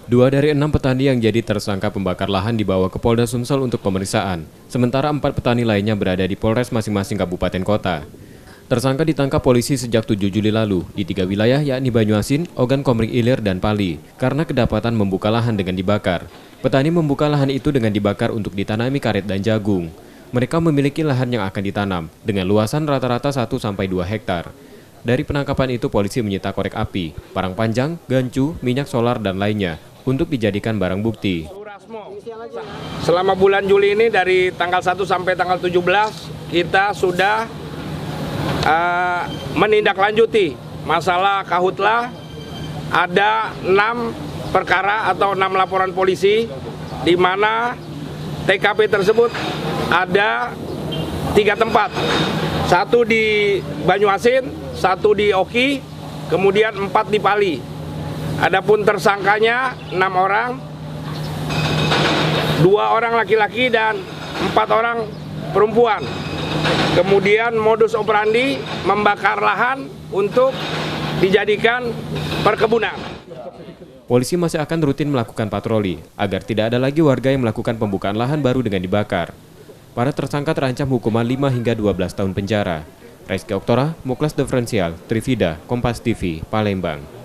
2 dari 6 petani yang jadi tersangka pembakar lahan dibawa ke Polda Sumsel untuk pemeriksaan, sementara 4 petani lainnya berada di Polres masing-masing kabupaten kota. Tersangka ditangkap polisi sejak 7 Juli lalu di 3 wilayah yakni Banyuasin, Ogan Komering Ilir, dan Pali karena kedapatan membuka lahan dengan dibakar. Petani membuka lahan itu dengan dibakar untuk ditanami karet dan jagung. Mereka memiliki lahan yang akan ditanam dengan luasan rata-rata 1-2 hektar. Dari penangkapan itu polisi menyita korek api, parang panjang, gancu, minyak solar, dan lainnya untuk dijadikan barang bukti. Selama bulan Juli ini dari tanggal 1 sampai tanggal 17 kita sudah menindaklanjuti masalah Kahutla. Ada 6 perkara atau 6 laporan polisi di mana TKP tersebut ada 3 tempat. 1 di Banyuasin, 1 di Oki, kemudian 4 di Pali. Adapun tersangkanya 6 orang, 2 orang laki-laki dan 4 orang perempuan. Kemudian modus operandi membakar lahan untuk dijadikan perkebunan. Polisi masih akan rutin melakukan patroli agar tidak ada lagi warga yang melakukan pembukaan lahan baru dengan dibakar. Para tersangka terancam hukuman 5 hingga 12 tahun penjara. Rizky Oktora, Muklas Diferensial, Trivida, Kompas TV, Palembang.